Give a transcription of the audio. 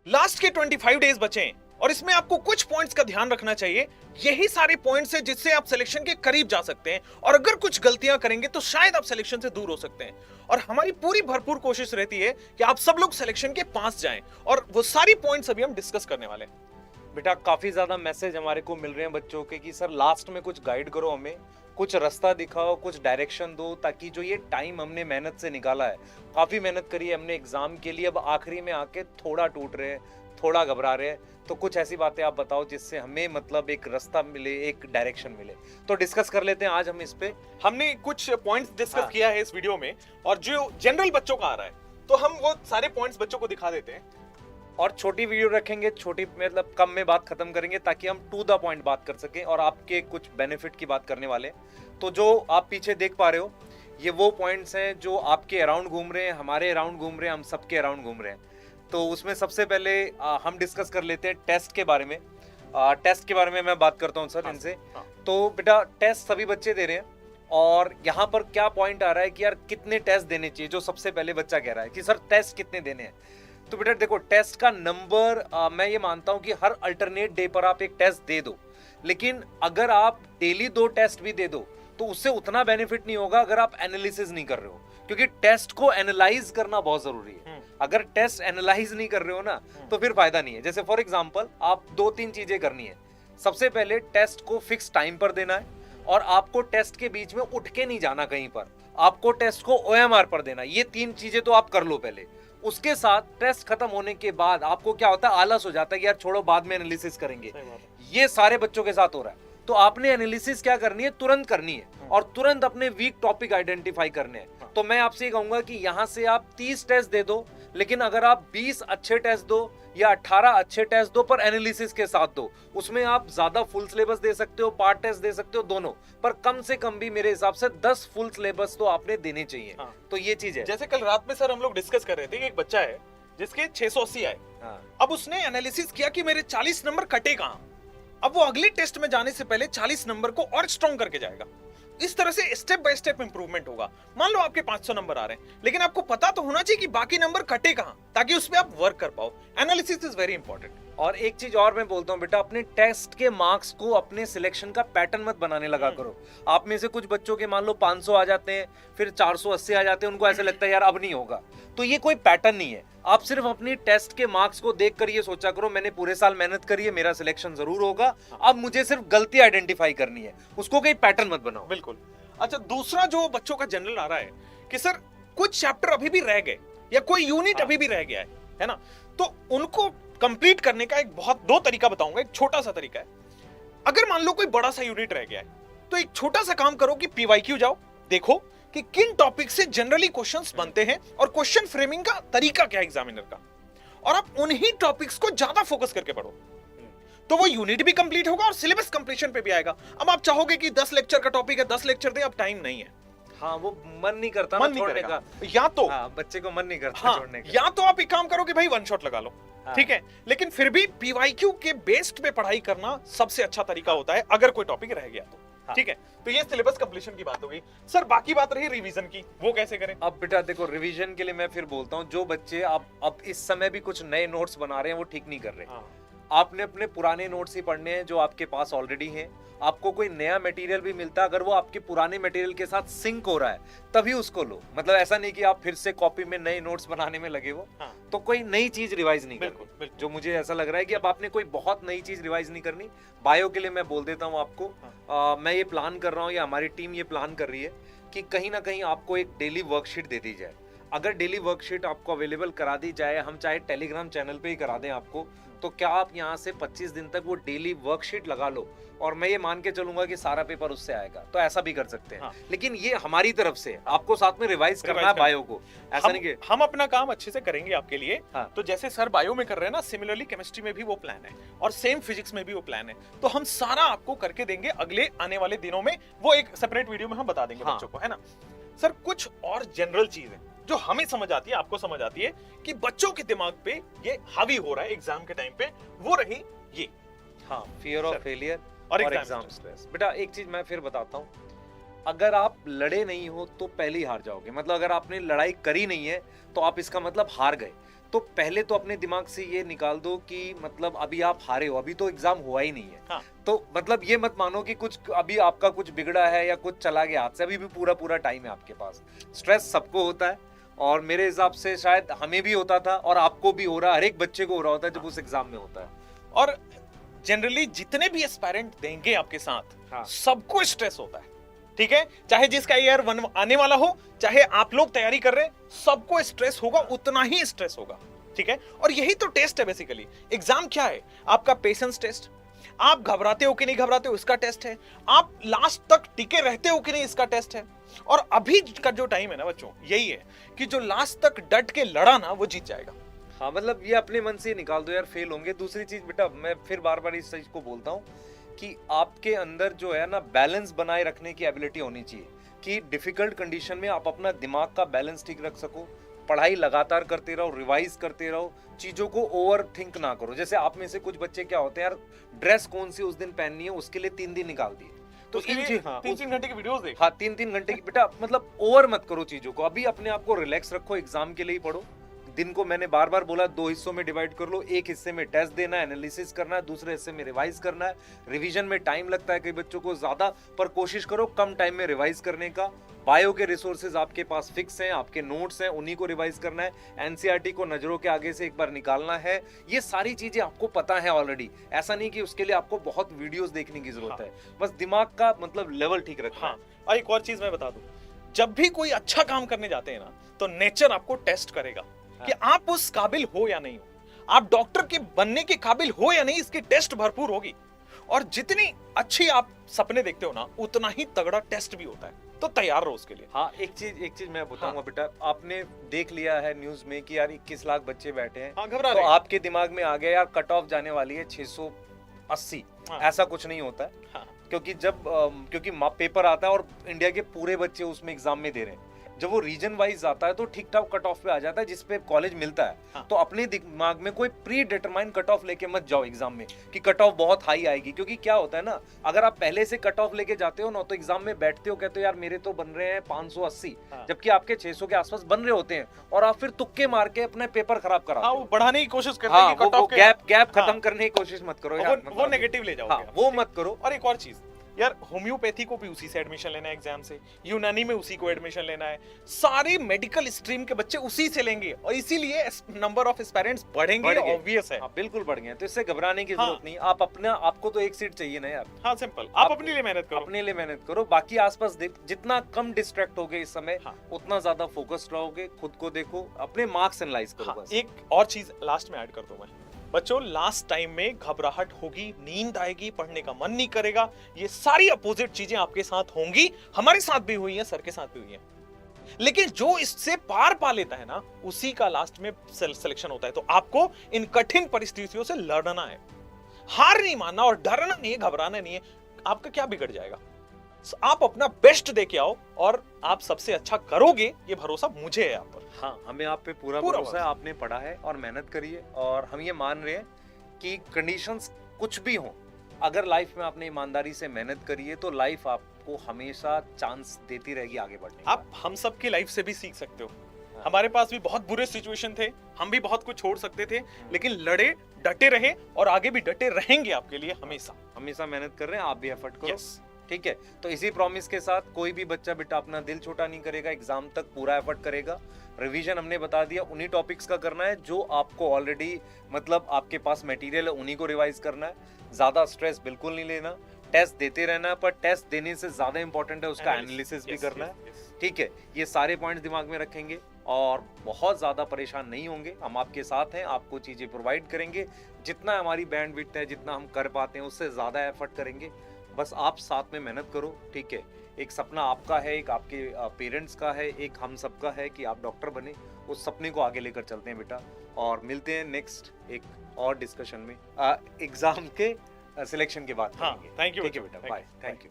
Last के 25 days बचे हैं और इसमें आपको कुछ पॉइंट्स का ध्यान रखना चाहिए। यही सारे पॉइंट्स हैं जिससे आप सिलेक्शन के करीब जा सकते हैं और अगर कुछ गलतियां करेंगे तो शायद आप सिलेक्शन से दूर हो सकते हैं। और हमारी पूरी भरपूर कोशिश रहती है कि आप सब लोग सिलेक्शन के पास जाएं और वो सारी पॉइंट्स अभी हम डिस्कस करने वाले हैं। बेटा काफी ज्यादा मैसेज हमारे को मिल रहे हैं बच्चों के कि सर लास्ट में कुछ गाइड करो, हमें कुछ रास्ता दिखाओ, कुछ डायरेक्शन दो, ताकि जो ये टाइम हमने मेहनत से निकाला है, काफी मेहनत करी है हमने एग्जाम के लिए, अब आखिरी में आके थोड़ा टूट रहे हैं, थोड़ा घबरा रहे हैं, तो कुछ ऐसी बातें आप बताओ जिससे हमें मतलब एक रास्ता मिले, एक डायरेक्शन मिले। तो डिस्कस कर लेते हैं आज हम इस पे। हमने कुछ पॉइंट्स डिस्कस किया है इस वीडियो में और जो जनरल बच्चों का आ रहा है तो हम वो सारे पॉइंट्स बच्चों को दिखा देते हैं और छोटी वीडियो रखेंगे, छोटी मतलब कम में बात खत्म करेंगे ताकि हम टू द पॉइंट बात कर सकें और आपके कुछ बेनिफिट की बात करने वाले। तो जो आप पीछे देख पा रहे हो ये वो पॉइंट्स हैं जो आपके अराउंड घूम रहे हैं, हमारे अराउंड घूम रहे हैं, हम सबके अराउंड घूम रहे हैं। तो उसमें सबसे पहले हम डिस्कस कर लेते हैं टेस्ट के बारे में। टेस्ट के बारे में मैं बात करता हूँ सर इनसे। तो बेटा टेस्ट सभी बच्चे दे रहे हैं और यहाँ पर क्या पॉइंट आ रहा है कि यार कितने टेस्ट देने चाहिए, जो सबसे पहले बच्चा कह रहा है कि सर टेस्ट कितने देने हैं। तो बेटा देखो टेस्ट का नंबर मैं ये मानता हूं कि हर अल्टरनेट डे पर आप एक टेस्ट दे दो, लेकिन अगर आप डेली 2 टेस्ट भी दे दो तो उससे उतना बेनिफिट नहीं होगा अगर आप एनालिसिस नहीं कर रहे हो, क्योंकि टेस्ट को एनालाइज करना बहुत जरूरी है। अगर टेस्ट एनालाइज नहीं कर रहे हो ना तो फिर फायदा नहीं है। जैसे फॉर एग्जांपल आप 2-3 चीजें करनी है। सबसे पहले टेस्ट को फिक्स टाइम पर देना है और आपको टेस्ट के बीच में उठ के नहीं जाना कहीं पर, आपको टेस्ट को OMR पर देना। ये 3 चीजें तो आप कर लो पहले। उसके साथ टेस्ट खत्म होने के बाद आपको क्या होता है, आलस हो जाता है कि यार छोड़ो बाद में एनालिसिस करेंगे। ये सारे बच्चों के साथ हो रहा है। तो आपने एनालिसिस क्या करनी है, तुरंत करनी है और तुरंत अपने वीक टॉपिक आइडेंटिफाई करने हैं। तो मैं आपसे ये कहूंगा कि यहां से आप 30 टेस्ट दे दो, लेकिन अगर आप 20 अच्छे टेस्ट दो या 18 अच्छे टेस्ट दो पर एनालिसिस के साथ दो, उसमें आप ज्यादा फुल सिलेबस दे सकते हो, पार्ट टेस्ट दे सकते हो, दोनों, पर कम से कम भी मेरे हिसाब से 10 फुल सिलेबस तो आपने देने चाहिए। तो ये चीज है। जैसे कल रात में सर हम लोग डिस्कस कर रहे थे कि एक बच्चा है जिसके 680 आए। अब उसने एनालिसिस किया कि मेरे 40 नंबर कटे कहां। अब वो अगले टेस्ट में जाने से पहले 40 नंबर को और स्ट्रॉन्ग करके जाएगा। इस तरह से स्टेप बाय स्टेप इंप्रूवमेंट होगा। मान लो आपके 500 नंबर आ रहे हैं, लेकिन आपको पता तो होना चाहिए कि बाकी नंबर कटे कहां, ताकि उस पर आप वर्क कर पाओ। Analysis is very important. और एक चीज और मैं बोलता हूँ बेटा, अपने टेस्ट के मार्क्स को अपने सिलेक्शन का पैटर्न मत बनाने लगा करो। आप में से कुछ बच्चों के मान लो 500 आ जाते हैं, फिर 480 आ जाते हैं, उनको ऐसा लगता है यार अब नहीं होगा। तो ये कोई पैटर्न नहीं है। आप सिर्फ अपनी टेस्ट के मार्क्स को देख कर ये सोचा करो मैंने पूरे साल मेहनत करी है, मेरा सिलेक्शन जरूर होगा, अब मुझे सिर्फ गलती आइडेंटिफाई करनी है, उसको कोई पैटर्न मत बनाओ। बिल्कुल। अच्छा, दूसरा जो बच्चों का जनरल आ रहा है कि सर कुछ चैप्टर अभी भी रह गए या कोई यूनिट अभी भी रह गया है ना, तो उनको कंप्लीट करने का एक बहुत 2 तरीका बताऊंगा। एक छोटा सा तरीका है, अगर मान लो कोई बड़ा सा यूनिट रह गया है तो एक छोटा सा काम करो कि PYQ जाओ, देखो कि किन टॉपिक से जनरली क्वेश्चंस बनते हैं और क्वेश्चन फ्रेमिंग का तरीका क्या है एग्जामिनर का, और आप उन्हीं टॉपिक्स को ज्यादा फोकस करके पढ़ो, तो वो यूनिट भी कंप्लीट होगा और सिलेबस कंप्लीशन पे भी आएगा। अब आप चाहोगे कि 10 लेक्चर का टॉपिक है 10 लेक्चर दे, अब टाइम नहीं है। हाँ, वो मन नहीं करता मन ना नहीं छोड़ने करेगा। का। या तो बच्चे को मन नहीं करता छोड़ने का। या तो आप एक काम करो कि भाई 1 शॉट लगा लो, ठीक है, लेकिन फिर भी PYQ के बेस्ड पे पढ़ाई करना सबसे अच्छा तरीका होता है अगर कोई टॉपिक रह गया तो। ठीक है, तो ये सिलेबस कंप्लीशन की बात हो गई। सर बाकी बात रही रिवीजन की, वो कैसे करें? अब बेटा देखो, रिवीजन के लिए मैं फिर बोलता हूँ, जो बच्चे अब इस समय भी कुछ नए नोट्स बना रहे हैं वो ठीक नहीं कर रहे। आपने अपने पुराने नोट्स ही पढ़ने हैं जो आपके पास ऑलरेडी हैं। आपको कोई नया मटेरियल भी मिलता है, अगर वो आपके पुराने मटेरियल के साथ सिंक हो रहा है तभी उसको लो। मतलब ऐसा नहीं कि आप फिर से कॉपी में नए नोट्स बनाने में लगे हो। तो कोई नई चीज रिवाइज नहीं करनी। जो मुझे ऐसा लग रहा है कि अब आपने कोई बहुत नई चीज रिवाइज नहीं करनी। बायो के लिए मैं बोल देता हूँ आपको, मैं ये प्लान कर रहा हूँ या हमारी टीम ये प्लान कर रही है कि कहीं ना कहीं आपको एक डेली वर्कशीट दे दी जाए। अगर डेली वर्कशीट आपको अवेलेबल करा दी जाए, हम चाहे टेलीग्राम चैनल पे ही करा दें आपको, तो क्या आप यहाँ से 25 दिन तक वो डेली वर्कशीट लगा लो और मैं ये मान के चलूंगा कि सारा पेपर उससे आएगा। तो ऐसा भी कर सकते हैं। लेकिन ये हमारी तरफ से आपको साथ में रिवाइज करना है बायो को। ऐसा नहीं कि हम अपना काम अच्छे से करेंगे आपके लिए। तो जैसे सर बायो में कर रहे हैं ना, सिमिलरली केमिस्ट्री में भी वो प्लान है और सेम फिजिक्स में भी वो प्लान है। तो हम सारा आपको करके देंगे अगले आने वाले दिनों में, वो एक सेपरेट वीडियो में हम बता देंगे बच्चों को, है ना। सर कुछ और जनरल चीज है जो हमें समझ आती है, आपको समझ आती है कि बच्चों के दिमाग पे ये हावी हो रहा है एग्जाम के टाइम पे, वो रही ये फियर ऑफ फेलियर और एग्जाम स्ट्रेस। बेटा एक चीज मैं फिर बताता हूँ, अगर आप लड़े नहीं हो तो पहले ही हार जाओगे। मतलब अगर आपने लड़ाई करी नहीं है तो आप इसका मतलब हार गए। तो पहले तो अपने दिमाग से ये निकाल दो कि मतलब अभी आप हारे हो, अभी तो एग्जाम हुआ ही नहीं है। हाँ। तो मतलब ये मत मानो कि कुछ अभी आपका कुछ बिगड़ा है या कुछ चला गया हाथ से, अभी भी पूरा पूरा टाइम है आपके पास। स्ट्रेस सबको होता है और मेरे हिसाब से शायद हमें भी होता था और आपको भी हो रहा है, हर एक बच्चे को हो रहा होता है जब उस एग्जाम में होता है। और जनरली जितने भी एस्पायरेंट देंगे आपके साथ, हाँ। सबको स्ट्रेस होता है, ठीक है? चाहे जिसका ईयर 1 आने वाला हो, चाहे आप लोग तैयारी कर रहे हैं, सबको स्ट्रेस होगा, उतना ही स्ट्रेस होगा, ठीक है? और यही तो टेस्ट है बेसिकली। एग्जाम क्या है? आपका पेशेंस टेस्ट। आप घबराते हो कि नहीं घबराते हो, इसका टेस्ट है। आप लास्ट तक टिके रहते हो कि नहीं, इसका टेस्ट है। और अभी का जो टाइम है ना बच्चों, यही है कि जो लास्ट तक डट के लड़ा ना, वो जीत जाएगा। हाँ, मतलब ये अपने मन से निकाल दो यार, फेल होंगे। दूसरी चीज बेटा, मैं फिर बार बार इस चीज को बोलता हूँ कि आपके अंदर जो है ना, बैलेंस बनाए रखने की एबिलिटी होनी चाहिए कि डिफिकल्ट कंडीशन में आप अपना दिमाग का बैलेंस ठीक रख सको। पढ़ाई लगातार करते रहो, रिवाइज करते रहो, चीजों को ओवर थिंक ना करो। जैसे आप में से कुछ बच्चे क्या होते हैं यार, ड्रेस कौन सी उस दिन पहननी है उसके लिए 3 दिन निकाल दिए। तो उसके इन लिए चीज, हाँ, 3-3 घंटे की वीडियोस देख। हाँ 3-3 घंटे की बेटा, मतलब ओवर मत करो चीजों को। अभी अपने आप को रिलैक्स रखो, एग्जाम के लिए ही पढ़ो। दिन को मैंने बार बार बोला 2 हिस्सों में डिवाइड कर लो। एक हिस्से में टेस्ट देना है, एनालिसिस करना है, दूसरे हिस्से में रिवाइज करना है। रिवीजन में टाइम लगता है कई बच्चों को ज्यादा, पर कोशिश करो कम टाइम में रिवाइज करने का। बायो के रिसोर्सेज आपके पास फिक्स हैं, आपके नोट्स हैं, उन्हीं को रिवाइज करना है। एनसीईआरटी को नजरों के आगे से एक बार निकालना है। ये सारी चीजें आपको पता है ऑलरेडी, ऐसा नहीं कि उसके लिए आपको बहुत वीडियोस देखने की जरूरत है। बस दिमाग का मतलब लेवल ठीक रखना। हाँ, और एक और चीज मैं बता दूं, जब भी कोई अच्छा काम करने जाते हैं ना, तो नेचर आपको टेस्ट करेगा कि आप उस काबिल हो या नहीं हो। आप डॉक्टर के बनने के काबिल हो या नहीं, इसकी टेस्ट भरपूर होगी। और जितनी अच्छी आप सपने देखते हो ना, उतना ही तगड़ा टेस्ट भी होता है, तो तैयार रहो उसके लिए। हाँ, एक चीज मैं बताऊंगा बेटा, आपने देख लिया है न्यूज में कि यार 21 लाख बच्चे बैठे हैं। हाँ, घबरा तो रहे हैं। आपके दिमाग में आ गया यार कट ऑफ जाने वाली है 680। हाँ। ऐसा कुछ नहीं होता है। हाँ। क्योंकि क्योंकि पेपर आता है और इंडिया के पूरे बच्चे उसमें एग्जाम में दे रहे हैं। जब वो रीजन वाइज आता है तो ठीक ठाक कट ऑफ पे आ जाता है, जिसपे कॉलेज मिलता है। हाँ। तो अपने दिमाग में कोई प्री डिटरमाइन कट ऑफ लेके मत जाओ एग्जाम में कि कट ऑफ बहुत हाई आएगी। क्योंकि क्या होता है ना, अगर आप पहले से कट ऑफ लेके जाते हो ना, तो एग्जाम में बैठते हो, कहते हो यार मेरे तो बन रहे हैं 580, हाँ। जबकि आपके 600 के आसपास बन रहे होते हैं, और आप फिर तुक्के मार के अपने पेपर खराब कराते हाँ, हो। वो बढ़ाने की कोशिश करते हैं हाँ, कि कट ऑफ गैप हाँ। खत्म करने की कोशिश मत करो यार, वो नेगेटिव ले जाओगे। हाँ, वो मत करो। और एक और चीज यार, होम्योपैथी को भी उसी से एडमिशन लेना है एग्जाम से, यूनानी में उसी को एडमिशन लेना है, सारी मेडिकल स्ट्रीम के बच्चे उसी से लेंगे, और इसीलिए नंबर ऑफ एस्पायरेंट्स बढ़ेंगे, ऑब्वियस है। हाँ, बिल्कुल बढ़ गए, तो इससे घबराने की हाँ। जरूरत नहीं। आप अपना, आपको तो एक सीट चाहिए ना यार। हाँ, सिंपल। आप अपने लिए मेहनत करो, अपने लिए मेहनत करो, बाकी आसपास जितना कम डिस्ट्रैक्ट होगे इस समय, हाँ। उतना ज्यादा फोकस्ड रहोगे। खुद को देखो, अपने मार्क्स एनालाइज करो। हाँ, बस एक और चीज लास्ट में ऐड कर दूं मैं, बच्चों लास्ट टाइम में घबराहट होगी, नींद आएगी, पढ़ने का मन नहीं करेगा, ये सारी अपोजिट चीजें आपके साथ होंगी, हमारे साथ भी हुई हैं, सर के साथ भी हुई हैं। लेकिन जो इससे पार पा लेता है ना, उसी का लास्ट में सिलेक्शन होता है। तो आपको इन कठिन परिस्थितियों से लड़ना है, हार नहीं मानना और डरना नहीं है, घबराना नहीं है। आपका क्या बिगड़ जाएगा? आप अपना बेस्ट देके आओ और आप सबसे अच्छा करोगे, ये भरोसा मुझे है आप पर। हाँ, हमें आप पे पूरा भरोसा है। आपने पढ़ा है और मेहनत करी है, और हम ये मान रहे हैं कि कंडीशंस कुछ भी हो, अगर लाइफ में आपने ईमानदारी से मेहनत करी है, तो लाइफ आपको हमेशा चांस देती रहेगी आगे बढ़ने का। आप हम सब की लाइफ से भी सीख सकते हो। हमारे पास भी बहुत बुरे सिचुएशन थे, हम भी बहुत कुछ छोड़ सकते थे, लेकिन लड़े, डटे रहे, और आगे भी डटे रहेंगे आपके लिए हमेशा। हमेशा मेहनत कर रहे हैं, आप भी एफर्ट करो। Yes. ठीक है, तो इसी प्रॉमिस के साथ कोई भी बच्चा बेटा अपना दिल छोटा नहीं करेगा, एग्जाम तक पूरा एफर्ट करेगा। रिवीजन हमने बता दिया, उन्हीं टॉपिक्स का करना है जो आपको ऑलरेडी मतलब आपके पास मटेरियल है, उन्हीं को रिवाइज करना है। ज्यादा स्ट्रेस बिल्कुल नहीं लेना, टेस्ट देते रहना है, पर टेस्ट देने से ज्यादा इंपॉर्टेंट है उसका एनालिसिस भी करना है। ठीक है, ये सारे पॉइंट्स दिमाग में रखेंगे और बहुत ज्यादा परेशान नहीं होंगे। हम आपके साथ हैं, आपको चीजें प्रोवाइड करेंगे, जितना हमारी बैंडविड्थ है, जितना हम कर पाते हैं, उससे ज्यादा एफर्ट करेंगे। बस आप साथ में मेहनत करो। ठीक है, एक सपना आपका है, एक आपके पेरेंट्स का है, एक हम सबका है कि आप डॉक्टर बने। उस सपने को आगे लेकर चलते हैं बेटा, और मिलते हैं नेक्स्ट एक और डिस्कशन में एग्जाम के सिलेक्शन के बाद। हाँ, थैंक यू ठीक है बेटा, बाय, थैंक यू।